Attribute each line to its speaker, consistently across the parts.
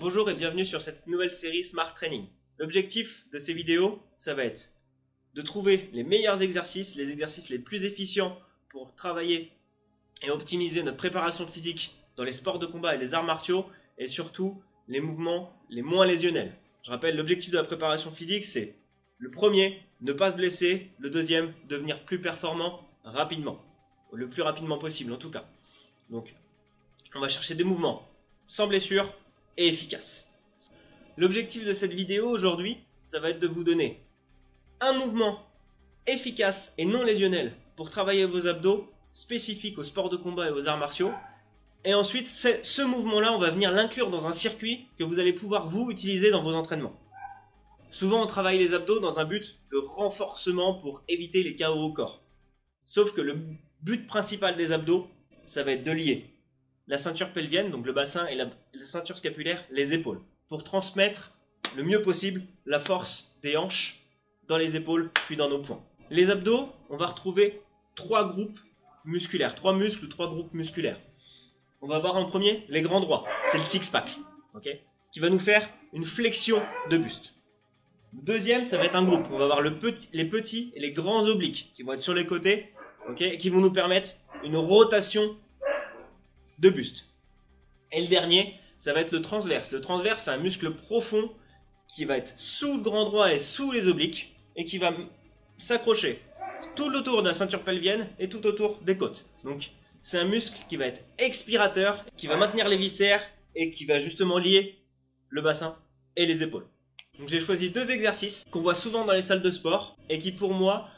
Speaker 1: Bonjour et bienvenue sur cette nouvelle série Smart Training. L'objectif de ces vidéos, ça va être de trouver les meilleurs exercices, les exercices les plus efficients pour travailler et optimiser notre préparation physique dans les sports de combat et les arts martiaux et surtout les mouvements les moins lésionnels. Je rappelle, l'objectif de la préparation physique, c'est le premier, ne pas se blesser, le deuxième, devenir plus performant rapidement, le plus rapidement possible en tout cas. Donc, on va chercher des mouvements sans blessure et efficaces. L'objectif de cette vidéo aujourd'hui, ça va être de vous donner un mouvement efficace et non lésionnel pour travailler vos abdos spécifiques aux sports de combat et aux arts martiaux. Et ensuite, ce mouvement-là, on va venir l'inclure dans un circuit que vous allez pouvoir vous utiliser dans vos entraînements. Souvent, on travaille les abdos dans un but de renforcement pour éviter les KO au corps. Sauf que le but principal des abdos, ça va être de lier la ceinture pelvienne, donc le bassin, et la ceinture scapulaire, les épaules, pour transmettre le mieux possible la force des hanches dans les épaules puis dans nos poings. Les abdos, on va retrouver trois groupes musculaires, trois muscles ou trois groupes musculaires. On va voir en premier les grands droits, c'est le six-pack, okay, qui va nous faire une flexion de buste. Le deuxième, ça va être un groupe, on va voir les petits et les grands obliques qui vont être sur les côtés, okay, et qui vont nous permettre une rotation de buste. Et le dernier, ça va être le transverse. Le transverse, c'est un muscle profond qui va être sous le grand droit et sous les obliques et qui va s'accrocher tout autour de la ceinture pelvienne et tout autour des côtes. Donc, c'est un muscle qui va être expirateur, qui va maintenir les viscères et qui va justement lier le bassin et les épaules. Donc, j'ai choisi deux exercices qu'on voit souvent dans les salles de sport et qui, pour moi,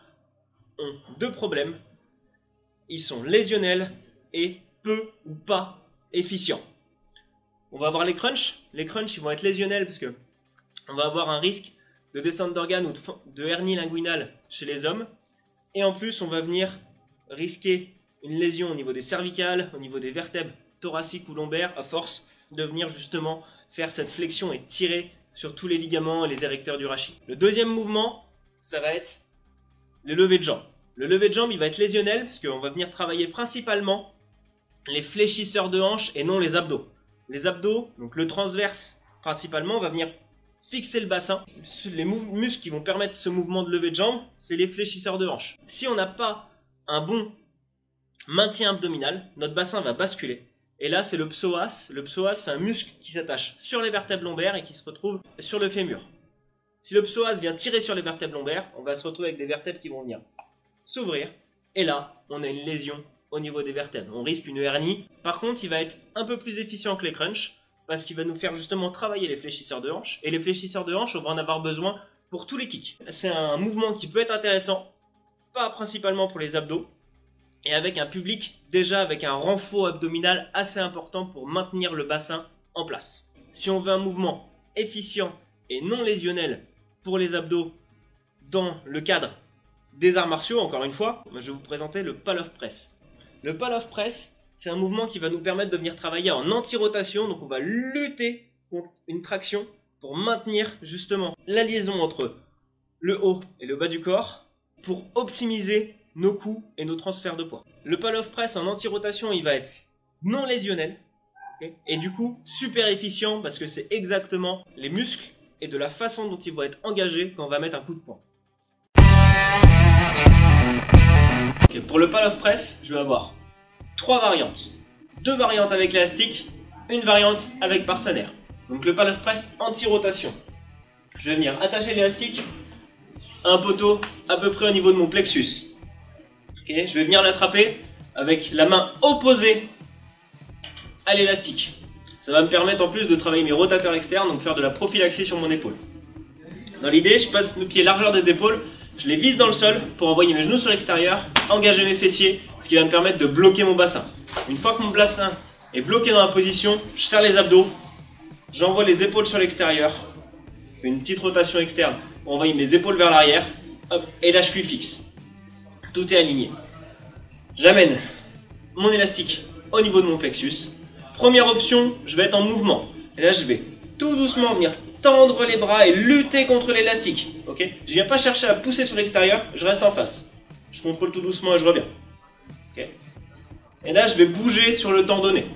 Speaker 1: ont deux problèmes. Ils sont lésionnels et peu ou pas efficients. On va avoir les crunchs. Les crunchs, ils vont être lésionnels parce que on va avoir un risque de descente d'organes ou de hernie linguinale chez les hommes. Et en plus, on va venir risquer une lésion au niveau des cervicales, au niveau des vertèbres thoraciques ou lombaires, à force de venir justement faire cette flexion et tirer sur tous les ligaments et les érecteurs du rachis. Le deuxième mouvement, ça va être le lever de jambes. Le lever de jambes, il va être lésionnel parce qu'on va venir travailler principalement les fléchisseurs de hanches et non les abdos. Les abdos, donc le transverse principalement, on va venir fixer le bassin. Les muscles qui vont permettre ce mouvement de lever de jambes, c'est les fléchisseurs de hanches. Si on n'a pas un bon maintien abdominal, notre bassin va basculer. Et là, c'est le psoas. Le psoas, c'est un muscle qui s'attache sur les vertèbres lombaires et qui se retrouve sur le fémur. Si le psoas vient tirer sur les vertèbres lombaires, on va se retrouver avec des vertèbres qui vont venir s'ouvrir. Et là, on a une lésion au niveau des vertèbres. On risque une hernie. Par contre, il va être un peu plus efficient que les crunchs parce qu'il va nous faire justement travailler les fléchisseurs de hanches. Et les fléchisseurs de hanches, on va en avoir besoin pour tous les kicks. C'est un mouvement qui peut être intéressant, pas principalement pour les abdos, et avec un public déjà avec un renfort abdominal assez important pour maintenir le bassin en place. Si on veut un mouvement efficient et non lésionnel pour les abdos dans le cadre des arts martiaux, encore une fois, je vais vous présenter le Pall of Press. Le Pall of Press, c'est un mouvement qui va nous permettre de venir travailler en anti-rotation. Donc on va lutter contre une traction pour maintenir justement la liaison entre le haut et le bas du corps pour optimiser nos coups et nos transferts de poids. Le Pall of Press en anti-rotation, il va être non lésionnel, okay, et du coup super efficient parce que c'est exactement les muscles et de la façon dont ils vont être engagés quand on va mettre un coup de poing. Okay, pour le Pall of Press, je vais avoir trois variantes. Deux variantes avec l'élastique, une variante avec partenaire. Donc le Pall of Press anti-rotation. Je vais venir attacher l'élastique à un poteau à peu près au niveau de mon plexus. Okay, je vais venir l'attraper avec la main opposée à l'élastique. Ça va me permettre en plus de travailler mes rotateurs externes, donc faire de la prophylaxie sur mon épaule. Dans l'idée, je passe mes pieds largeur des épaules. Je les vise dans le sol pour envoyer mes genoux sur l'extérieur, engager mes fessiers, ce qui va me permettre de bloquer mon bassin. Une fois que mon bassin est bloqué dans la position, je serre les abdos, j'envoie les épaules sur l'extérieur, je fais une petite rotation externe pour envoyer mes épaules vers l'arrière, et là je suis fixe. Tout est aligné. J'amène mon élastique au niveau de mon plexus. Première option, je vais être en mouvement. Et là je vais tout doucement venir tendre les bras et lutter contre l'élastique. Okay, je ne viens pas chercher à pousser sur l'extérieur, je reste en face. Je contrôle tout doucement et je reviens. Okay. Et là, je vais bouger sur le temps donné.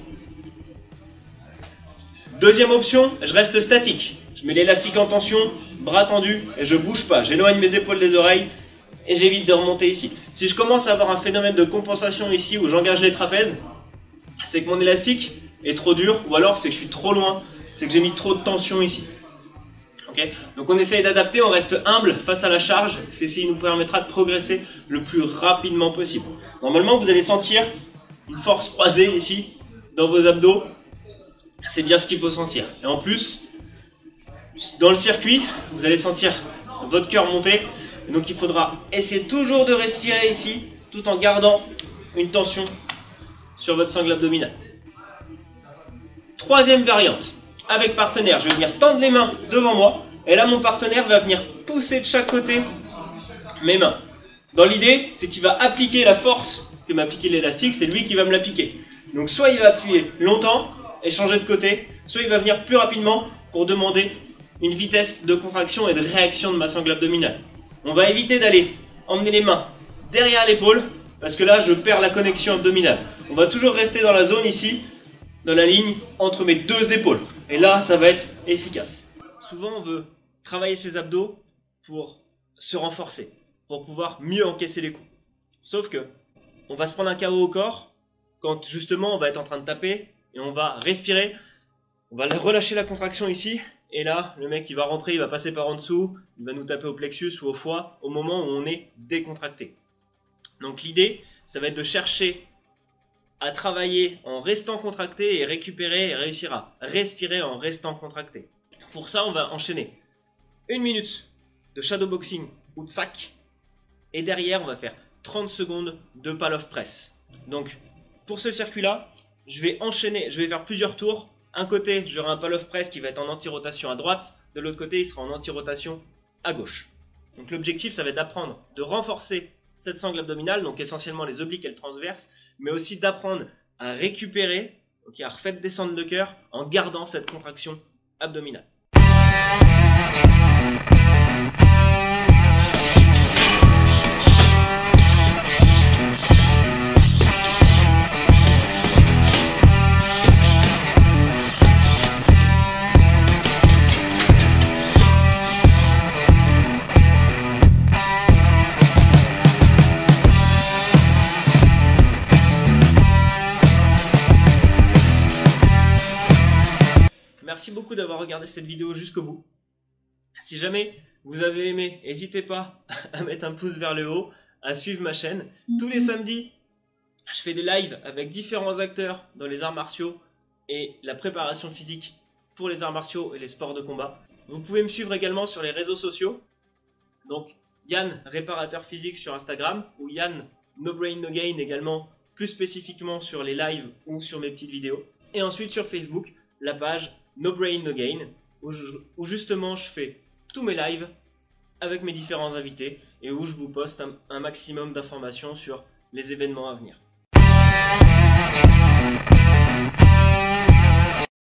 Speaker 1: Deuxième option, je reste statique. Je mets l'élastique en tension, bras tendus et je bouge pas. J'éloigne mes épaules des oreilles et j'évite de remonter ici. Si je commence à avoir un phénomène de compensation ici où j'engage les trapèzes, c'est que mon élastique est trop dur ou alors c'est que je suis trop loin, c'est que j'ai mis trop de tension ici. Okay, donc on essaye d'adapter, on reste humble face à la charge, c'est ce qui nous permettra de progresser le plus rapidement possible. Normalement, vous allez sentir une force croisée ici dans vos abdos, c'est bien ce qu'il faut sentir. Et en plus, dans le circuit, vous allez sentir votre cœur monter, donc il faudra essayer toujours de respirer ici, tout en gardant une tension sur votre sangle abdominale. Troisième variante, avec partenaire, je vais venir tendre les mains devant moi, et là mon partenaire va venir pousser de chaque côté mes mains. Dans l'idée, c'est qu'il va appliquer la force que m'a appliqué l'élastique, c'est lui qui va me l'appliquer. Donc soit il va appuyer longtemps et changer de côté, soit il va venir plus rapidement pour demander une vitesse de contraction et de réaction de ma sangle abdominale. On va éviter d'aller emmener les mains derrière l'épaule, parce que là je perds la connexion abdominale. On va toujours rester dans la zone ici, dans la ligne entre mes deux épaules. Et là, ça va être efficace. Souvent, on veut travailler ses abdos pour se renforcer, pour pouvoir mieux encaisser les coups. Sauf que, on va se prendre un KO au corps quand justement on va être en train de taper et on va respirer, on va relâcher la contraction ici. Et là, le mec, il va rentrer, il va passer par en dessous, il va nous taper au plexus ou au foie au moment où on est décontracté. Donc l'idée, ça va être de chercher à travailler en restant contracté et récupérer et réussir à respirer en restant contracté. Pour ça, on va enchaîner 1 minute de shadowboxing ou de sac et derrière, on va faire 30 secondes de pal-off press. Donc, pour ce circuit-là, je vais enchaîner, je vais faire plusieurs tours. Un côté, j'aurai un pal-off press qui va être en anti-rotation à droite. De l'autre côté, il sera en anti-rotation à gauche. Donc l'objectif, ça va être d'apprendre de renforcer cette sangle abdominale, donc essentiellement les obliques et le transverse, mais aussi d'apprendre à récupérer, okay, à refaire descendre le cœur en gardant cette contraction abdominale. Merci beaucoup d'avoir regardé cette vidéo jusqu'au bout. Si jamais vous avez aimé, n'hésitez pas à mettre un pouce vers le haut, à suivre ma chaîne. Tous les samedis, je fais des lives avec différents acteurs dans les arts martiaux et la préparation physique pour les arts martiaux et les sports de combat. Vous pouvez me suivre également sur les réseaux sociaux. Donc Yann, réparateur physique sur Instagram, ou Yann, No Brain No Gain également, plus spécifiquement sur les lives ou sur mes petites vidéos. Et ensuite sur Facebook, la page No Brain No Gain, où justement je fais tous mes lives avec mes différents invités et où je vous poste un maximum d'informations sur les événements à venir.